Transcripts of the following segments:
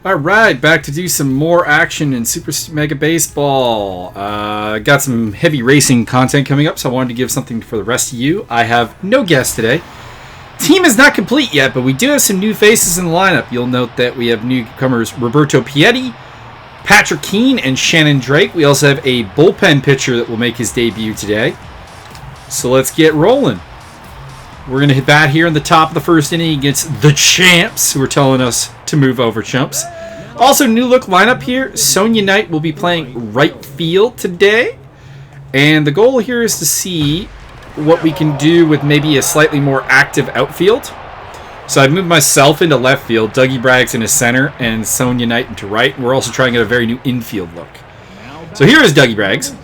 Alright, back to do some more action in Super Mega Baseball. Got some heavy racing content coming up, so I wanted to give something for the rest of you. I have no guests today. Team is not complete yet, but we do have some new faces in the lineup. You'll note that we have newcomers Roberto Piatti, Patrick Keane, and Shannon Drake. We also have a bullpen pitcher that will make his debut today. So let's get rolling. We're going to bat here in the top of the first inning against the champs, who are telling us to move over, chumps. Also, new look lineup here. Sonia Knight will be playing right field today. And the goal here is to see what we can do with maybe a slightly more active outfield. So I've moved myself into left field, Dougie Braggs into center, and Sonia Knight into right. And we're also trying to get a very new infield look. So here is Dougie Braggs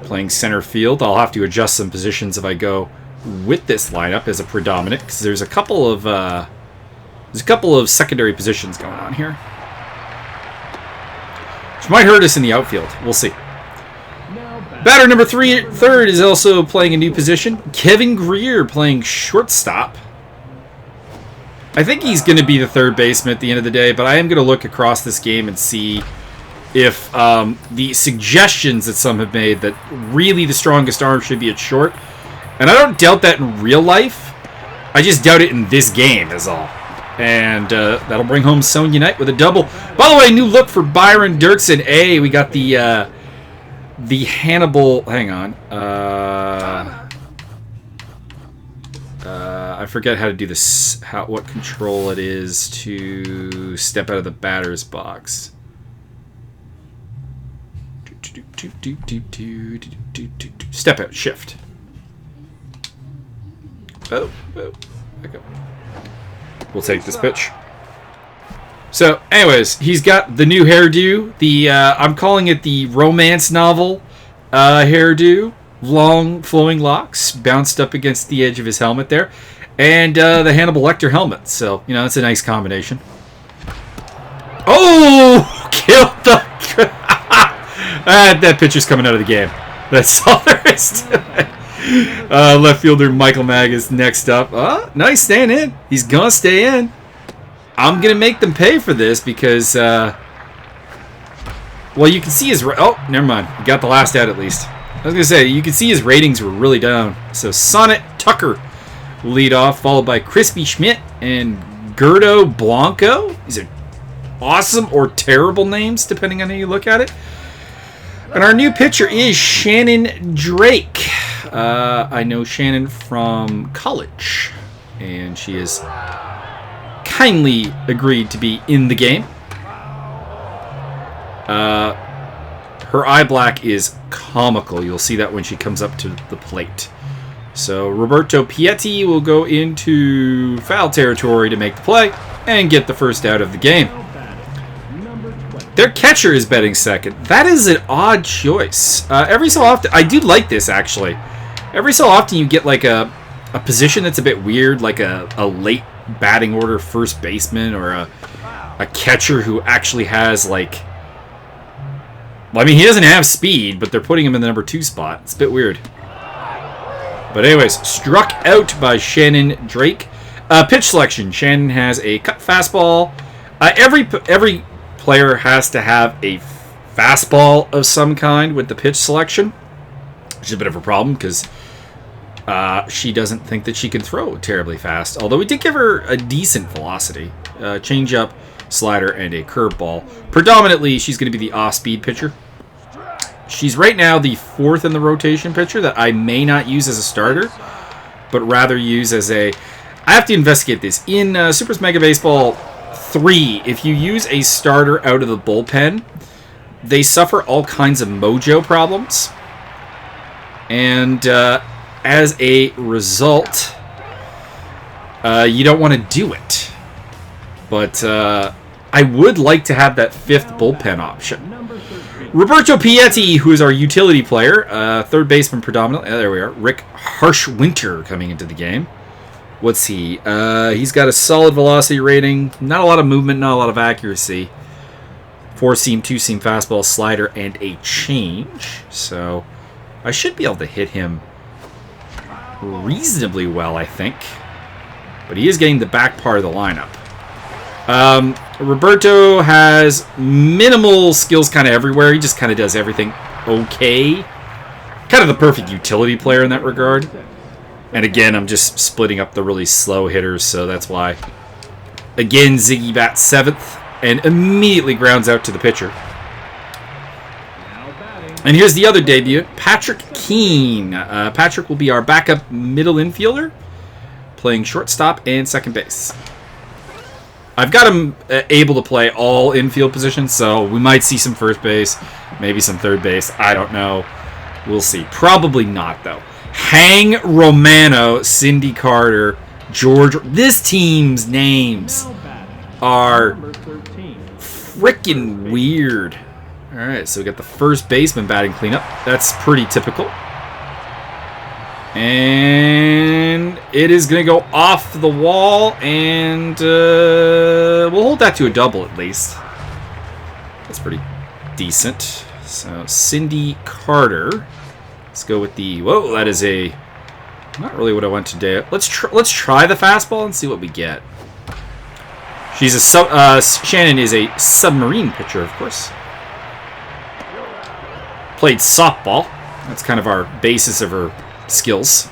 playing center field. I'll have to adjust some positions if I go with this lineup as a predominant, because there's a couple of secondary positions going on here, which might hurt us in the outfield. We'll see. Batter number third is also playing a new position. Kevin Greer playing shortstop. I think he's going to be the third baseman at the end of the day, but I am going to look across this game and see if the suggestions that some have made that really the strongest arm should be at short. And I don't doubt that in real life. I just doubt it in this game is all. And that'll bring home Sonia Knight with a double. By the way, new look for Byron Dirksen. Hey, we got the Hannibal. Hang on. I forget how to do this. What control it is to step out of the batter's box. Step out, shift. Oh, back up. We'll take this pitch. So, anyways, he's got the new hairdo. The I'm calling it the romance novel hairdo. Long flowing locks bounced up against the edge of his helmet there, and the Hannibal Lecter helmet. So, you know, it's a nice combination. Oh, killed the. That pitcher's coming out of the game. That's all there is to it. Left fielder Michael Mag is next up. Nice, staying in. He's going to stay in. I'm going to make them pay for this because, well, you can see his... Oh, never mind. You got the last out at least. I was going to say, you can see his ratings were really down. So Sonnet Tucker lead off, followed by Crispy Schmidt and Gerdo Blanco. These are awesome or terrible names, depending on how you look at it. And our new pitcher is Shannon Drake. I know Shannon from college, and she has kindly agreed to be in the game. Her eye black is comical. You'll see that when she comes up to the plate. So Roberto Piatti will go into foul territory to make the play and get the first out of the game. Their catcher is batting second. That is an odd choice. Every so often, I do like this actually. Every so often you get like a position that's a bit weird, like a late batting order first baseman or a catcher who actually has like... Well, I mean, he doesn't have speed, but they're putting him in the number 2 spot. It's a bit weird. But anyways, struck out by Shannon Drake. Pitch selection. Shannon has a cut fastball. Every player has to have a fastball of some kind with the pitch selection, which is a bit of a problem because she doesn't think that she can throw terribly fast. Although we did give her a decent velocity, changeup, slider, and a curveball. Predominantly, she's going to be the off-speed pitcher. She's right now the 4th in the rotation pitcher that I may not use as a starter, but rather use as a... I have to investigate this. In Super Mega Baseball 3, if you use a starter out of the bullpen, they suffer all kinds of mojo problems. And as a result, you don't want to do it. But I would like to have that 5th bullpen option. Roberto Piatti, who is our utility player, third baseman predominantly. There we are. Rick Harshwinter coming into the game. What's he? He's got a solid velocity rating. Not a lot of movement, not a lot of accuracy. 4-seam, 2-seam fastball, slider, and a change. So I should be able to hit him reasonably well, I think. But he is getting the back part of the lineup. Roberto has minimal skills kind of everywhere. He just kind of does everything okay. Kind of the perfect utility player in that regard. And again, I'm just splitting up the really slow hitters, so that's why. Again, Ziggy bats 7th and immediately grounds out to the pitcher. And here's the other debut, Patrick Keene. Patrick will be our backup middle infielder, playing shortstop and second base. I've got him able to play all infield positions, so we might see some first base, maybe some third base. I don't know. We'll see. Probably not, though. Hang Romano, Cindy Carter, George. This team's names are freaking weird. All right, so we got the first baseman batting cleanup. That's pretty typical. And it is going to go off the wall, and we'll hold that to a double at least. That's pretty decent. So Cindy Carter. Let's go with the... Whoa, that is a... Not really what I want today. Let's try the fastball and see what we get. She's a Shannon is a submarine pitcher, of course. Played softball. That's kind of our basis of her skills.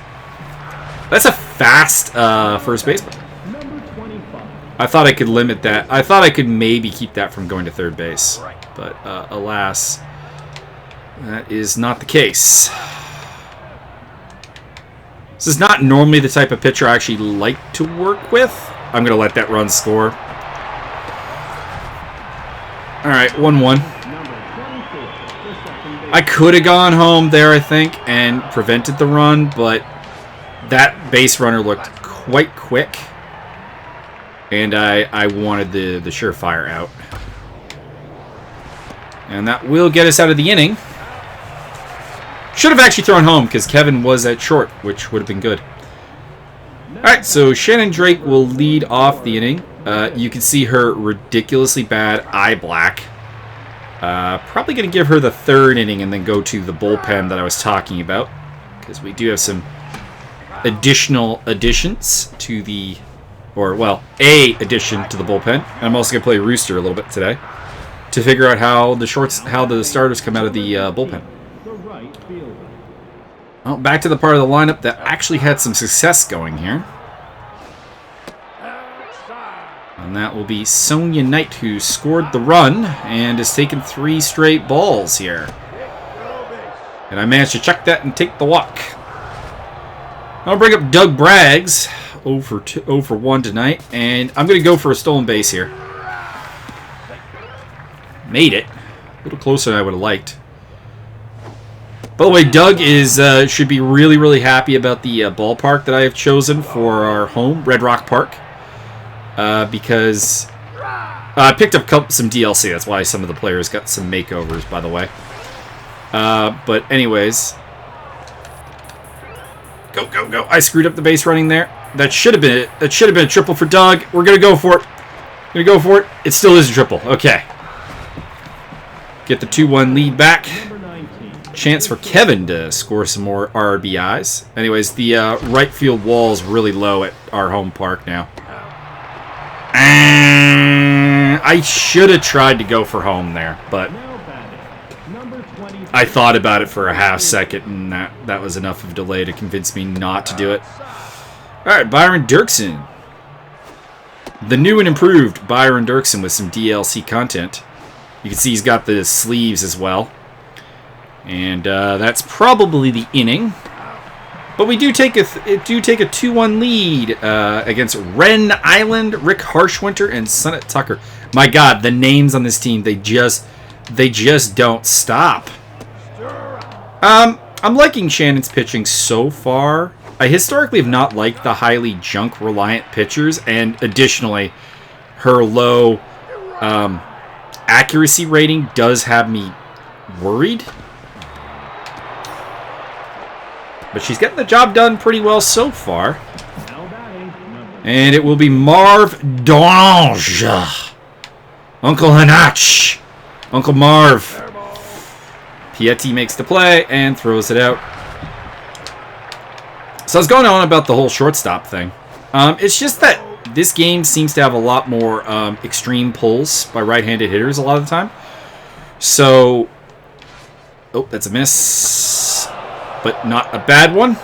That's a fast first baseman. I thought I could limit that. I thought I could maybe keep that from going to third base. But alas, that is not the case. This is not normally the type of pitcher I actually like to work with. I'm going to let that run score. All right, 1-1. I could have gone home there, I think, and prevented the run, but that base runner looked quite quick, and I wanted the surefire out. And that will get us out of the inning. Should have actually thrown home because Kevin was at short, which would have been good. Alright, so Shannon Drake will lead off the inning. You can see her ridiculously bad eye black. Probably going to give her the third inning and then go to the bullpen that I was talking about, because we do have some additional additions to the, or well, a addition to the bullpen. And I'm also going to play Rooster a little bit today to figure out how the starters come out of the bullpen. Well, back to the part of the lineup that actually had some success going here. And that will be Sonia Knight, who scored the run and has taken 3 straight balls here. And I managed to check that and take the walk. I'll bring up Doug Braggs, 0 for 1 tonight, and I'm going to go for a stolen base here. Made it. A little closer than I would have liked. By the way, Doug should be really, really happy about the ballpark that I have chosen for our home, Red Rock Park. Because I picked up some DLC. That's why some of the players got some makeovers, by the way. But anyways, go, go, go! I screwed up the base running there. That should have been a triple for Doug. We're gonna go for it. It still is a triple. Okay. Get the 2-1 lead back. Chance for Kevin to score some more RBIs. Anyways, the right field wall is really low at our home park now. I should have tried to go for home there, but I thought about it for a half second, and that was enough of a delay to convince me not to do it. Alright, Byron Dirksen. The new and improved Byron Dirksen with some DLC content. You can see he's got the sleeves as well. And that's probably the inning. But we do take a 2-1 lead against Wren Island, Rick Harshwinter, and Sunnet Tucker. My God, the names on this team, they just don't stop. I'm liking Shannon's pitching so far. I historically have not liked the highly junk-reliant pitchers, and additionally, her low accuracy rating does have me worried. But she's getting the job done pretty well so far. And it will be Marv Dorange. Uncle Hanach. Uncle Marv. Piety makes the play and throws it out. So I was going on about the whole shortstop thing. It's just that this game seems to have a lot more extreme pulls by right-handed hitters a lot of the time. So, oh, that's a miss, but not a bad one.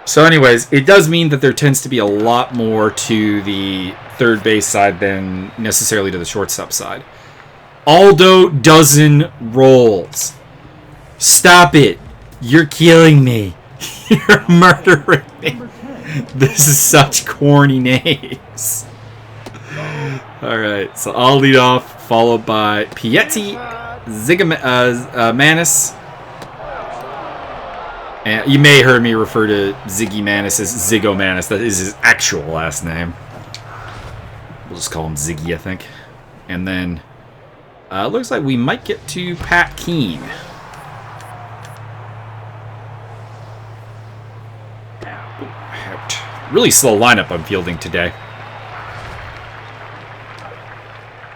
So anyways, it does mean that there tends to be a lot more to the third base side than necessarily to the shortstop side. Aldo dozen rolls. Stop it. You're killing me. You're murdering me. This is such corny names. Alright, so I'll lead off, followed by Pieti, Manis. And you may have heard me refer to Ziggy Manis as Ziggo Manis. That is his actual last name. We'll just call him Ziggy, I think. And then, looks like we might get to Pat Keene. Really slow lineup I'm fielding today.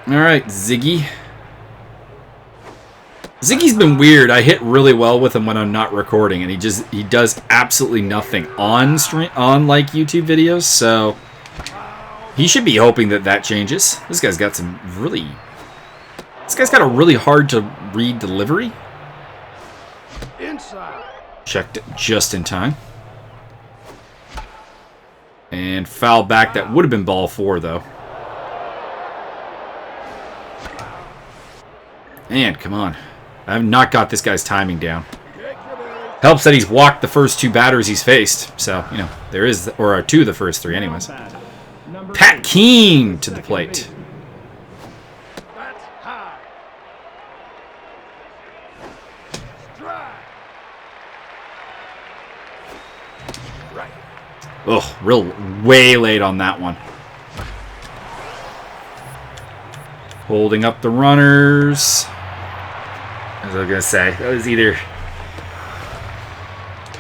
Alright, Ziggy. Ziggy's been weird. I hit really well with him when I'm not recording, and he does absolutely nothing on like YouTube videos, so he should be hoping that changes. This guy's got got a really hard to read delivery. Checked it just in time. And foul back. That would have been ball 4, though. And come on. I have not got this guy's timing down. Helps that he's walked the first 2 batters he's faced. So, you know, there is, or 2 of the first 3 anyways. Pat Keene to the plate. Oh, way late on that one. Holding up the runners. As I was going to say, that was either...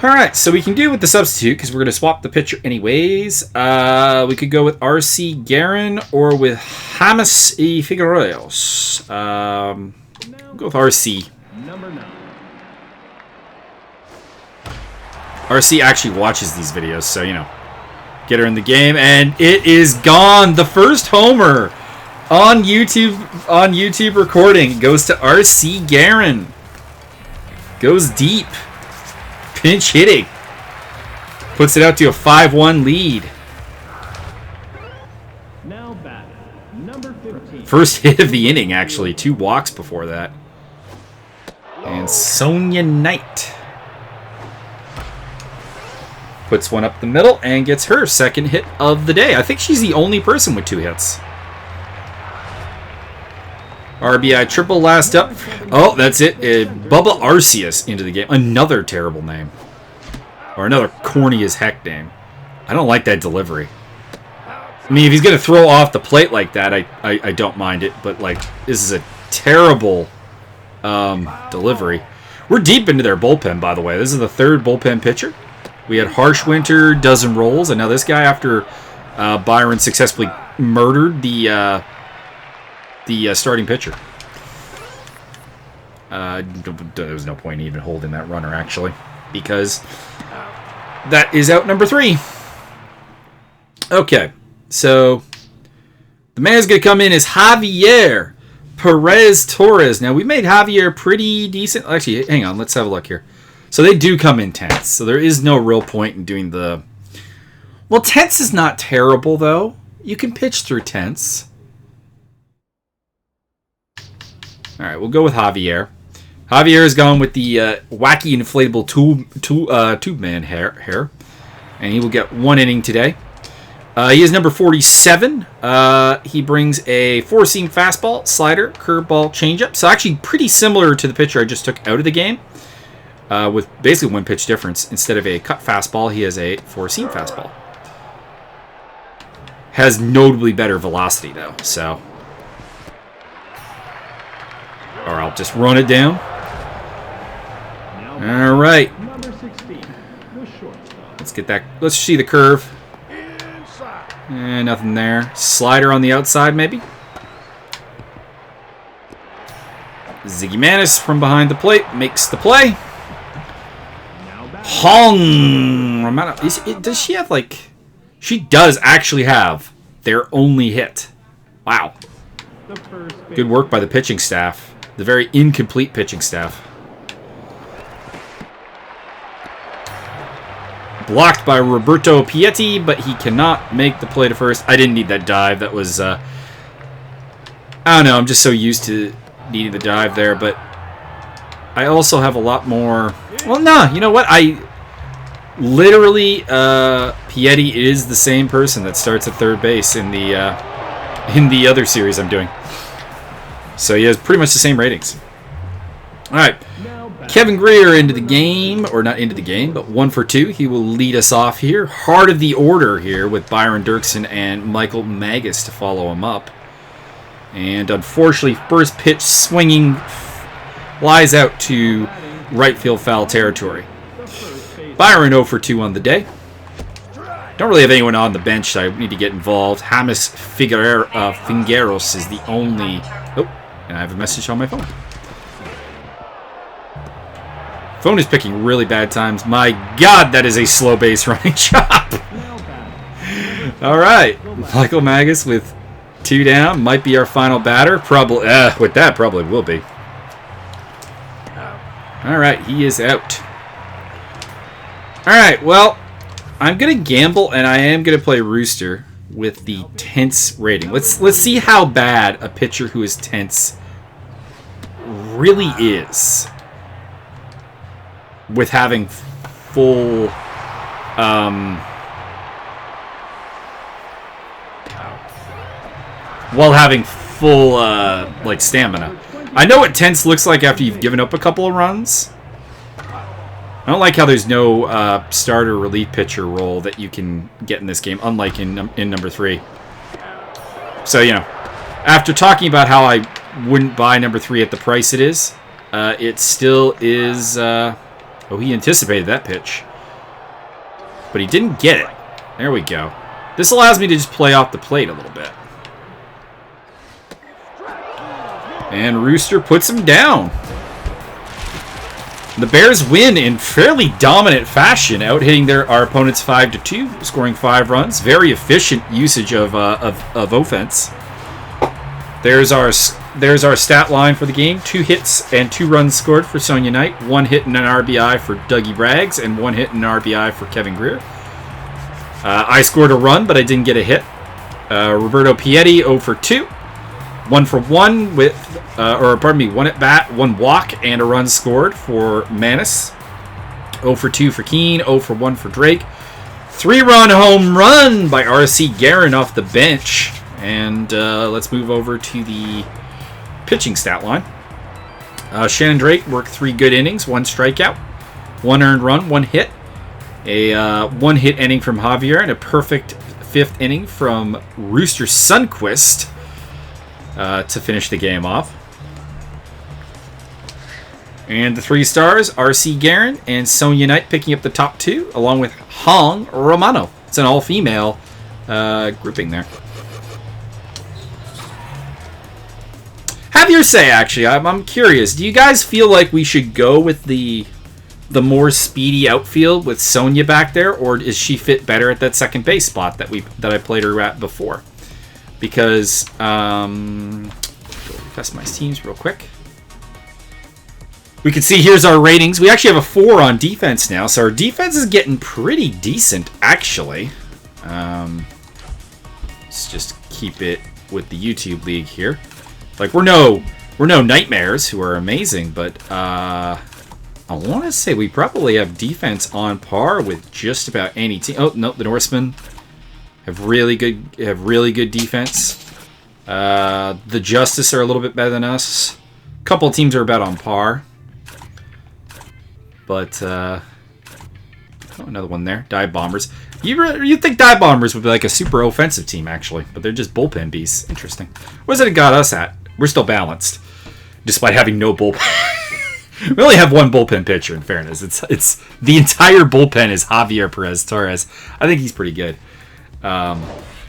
Alright, so we can do with the substitute, because we're going to swap the pitcher anyways. We could go with R.C. Guerin or with James E. Figueroas. We'll go with R.C. RC actually watches these videos, so, you know, get her in the game. And it is gone. The first homer on YouTube recording goes to RC Guerin. Goes deep. Pinch hitting. Puts it out to a 5-1 lead. Now back, number 15. First hit of the inning, actually. 2 walks before that. And Sonia Knight puts one up the middle and gets her second hit of the day. I think she's the only person with 2 hits. RBI triple last up. Oh, that's it. Bubba Arceus into the game. Another terrible name. Or another corny as heck name. I don't like that delivery. I mean, if he's going to throw off the plate like that, I don't mind it. But, like, this is a terrible delivery. We're deep into their bullpen, by the way. This is the 3rd bullpen pitcher. We had Harshwinter, dozen rolls, and now this guy, after Byron successfully murdered the starting pitcher. There was no point in even holding that runner, actually, because that is out number 3. Okay, so the man who's going to come in is Javier Perez Torres. Now, we made Javier pretty decent. Actually, hang on, let's have a look here. So they do come in tense. So there is no real point in doing the... Well, tense is not terrible, though. You can pitch through tense. All right, we'll go with Javier. Javier is going with the wacky inflatable tube man hair. And he will get 1 inning today. He is number 47. He brings a 4-seam fastball, slider, curveball, changeup. So actually pretty similar to the pitcher I just took out of the game. With basically 1 pitch difference. Instead of a cut fastball, he has a 4-seam fastball. Has notably better velocity, though, so... Or I'll just run it down. All right. Let's get that. Let's see the curve. Nothing there. Slider on the outside, maybe. Ziggy Manis from behind the plate makes the play. Hong. Does she have like... She does actually have their only hit. Wow. Good work by the pitching staff. The very incomplete pitching staff. Blocked by Roberto Piatti, but he cannot make the play to first. I didn't need that dive. That was, I don't know. I'm just so used to needing the dive there, but I also have a lot more... Well, no, you know what? Literally, Piatti is the same person that starts at third base in the other series I'm doing. So he has pretty much the same ratings. All right. Kevin Greer into the game, or not into the game, but 1 for 2. He will lead us off here. Heart of the order here with Byron Dirksen and Michael Magus to follow him up. And unfortunately, first pitch swinging lies out to right field foul territory. Byron 0 for 2 on the day. Don't really have anyone on the bench, so I need to get involved. James Fingueros is the only... Oh, and I have a message on my phone. Phone is picking really bad times. My God, that is a slow base running chop. All right. Michael Magus with 2 down. Might be our final batter. Probably. With that, probably will be. All right. He is out. All right. Well, I'm going to gamble, and I am going to play Rooster with the tense rating. Let's see how bad a pitcher who is tense really is. With having full, while having full, like, stamina. I know what tense looks like after you've given up a couple of runs. I don't like how there's no starter relief pitcher role that you can get in this game, unlike in number 3. So, you know, after talking about how I wouldn't buy number 3 at the price it is, it still is... Oh, he anticipated that pitch. But he didn't get it. There we go. This allows me to just play off the plate a little bit. And Rooster puts him down. The Bears win in fairly dominant fashion, out-hitting our opponents 5-2, scoring 5 runs. Very efficient usage of offense. There's our stat line for the game. 2 hits and 2 runs scored for Sonia Knight. 1 hit and an RBI for Dougie Braggs. And 1 hit and an RBI for Kevin Greer. I scored a run, but I didn't get a hit. Roberto Piatti, 0 for 2. 1 for 1 with, 1 at bat, 1 walk, and a run scored for Manis. 0 for 2 for Keane. 0 for 1 for Drake. 3-run home run by R.C. Guerin off the bench. And let's move over to the pitching stat line. Shannon Drake worked 3 good innings, 1 strikeout, 1 earned run, 1 hit, a 1-hit inning from Javier, and a perfect 5th inning from Rooster Sundquist to finish the game off. And the 3 stars, R.C. Guerin and Sonia Knight picking up the top 2, along with Hong Romano. It's an all-female grouping there. Have your say, actually. I'm curious. Do you guys feel like we should go with the more speedy outfield with Sonia back there, or does she fit better at that second base spot that I played her at before? Because customize teams real quick. We can see here's our ratings. We actually have a 4 on defense now, so our defense is getting pretty decent, actually. Let's just keep it with the YouTube league here. Like, we're no nightmares who are amazing, but I want to say we probably have defense on par with just about any team. Oh no, the Norsemen have really good defense. The Justice are a little bit better than us. A couple of teams are about on par, but oh, another one there. Dive Bombers. You think Dive Bombers would be like a super offensive team, actually, but they're just bullpen beasts. Interesting. What does it got us at? We're still balanced, despite having no bullpen. We only have 1 bullpen pitcher, in fairness. It's the entire bullpen is Javier Perez Torres. I think he's pretty good.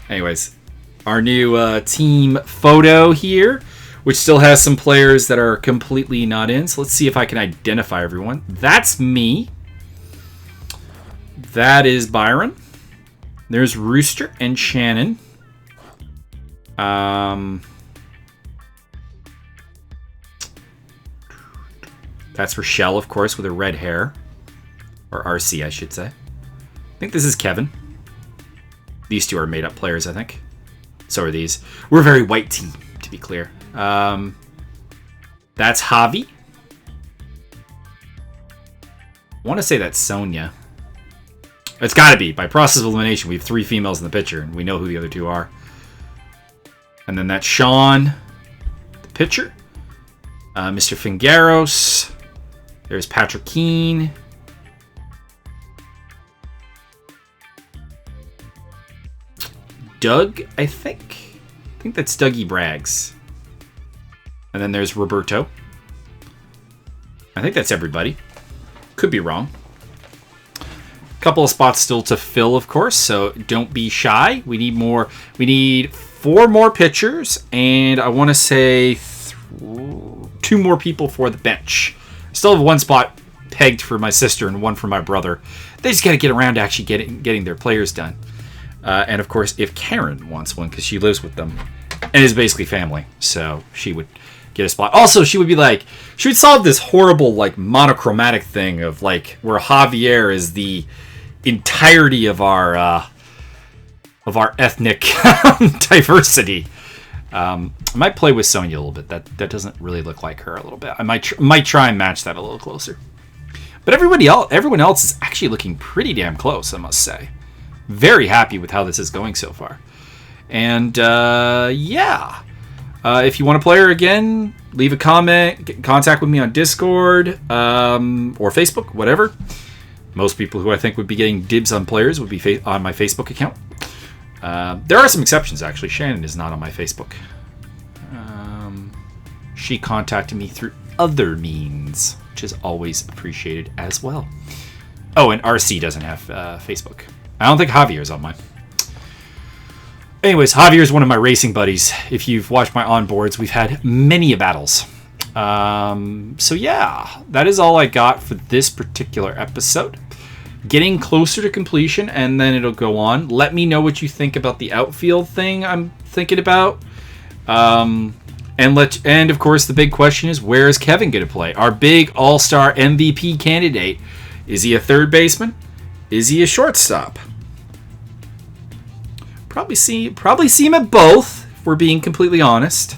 Anyways, our new team photo here, which still has some players that are completely not in. So let's see if I can identify everyone. That's me. That is Byron. There's Rooster and Shannon. That's Rochelle, of course, with her red hair. Or RC, I should say. I think this is Kevin. These two are made-up players, I think. So are these. We're a very white team, to be clear. That's Javi. I want to say that's Sonia. It's got to be. By process of elimination, we have 3 females in the picture, and we know who the other 2 are. And then that's Sean, the pitcher. Mr. Fingaros. There's Patrick Keane. Doug, I think. I think that's Dougie Braggs. And then there's Roberto. I think that's everybody. Could be wrong. Couple of spots still to fill, of course, so don't be shy. We need more. We need 4 more pitchers, and I want to say 2 more people for the bench. Still have 1 spot pegged for my sister and 1 for my brother. They just got to get around to actually getting their players done. And of course, if Karen wants one, because she lives with them and is basically family, so she would get a spot. Also, she would be like, she would solve this horrible like monochromatic thing of like where Javier is the entirety of our ethnic diversity. I might play with Sonia a little bit. That doesn't really look like her a little bit. I might try and match that a little closer. But everyone else is actually looking pretty damn close, I must say. Very happy with how this is going so far. And yeah. If you want to play her again, leave a comment, get in contact with me on Discord or Facebook, whatever. Most people who I think would be getting dibs on players would be on my Facebook account. There are some exceptions, actually. Shannon is not on my Facebook. She contacted me through other means, which is always appreciated as well. Oh, and RC doesn't have Facebook. I don't think Javier's on mine. Anyways, Javier's one of my racing buddies. If you've watched my onboards, we've had many battles. So yeah, that is all I got for this particular episode. Getting closer to completion, and then it'll go on. Let me know what you think about the outfield thing I'm thinking about. And of course, the big question is, where is Kevin going to play? Our big all-star MVP candidate. Is he a third baseman? Is he a shortstop? Probably see him at both, if we're being completely honest.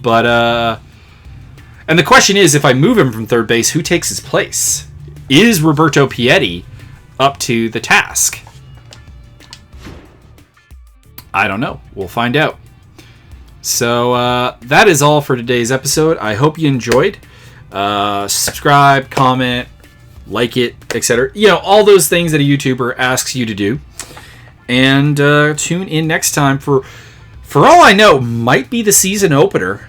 But, and the question is, if I move him from third base, who takes his place? Is Roberto Piatti up to the task? I don't know. We'll find out. So, that is all for today's episode. I hope you enjoyed. Subscribe, comment, like it, etc. You know, all those things that a YouTuber asks you to do. And tune in next time for all I know, might be the season opener.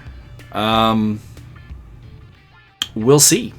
We'll see.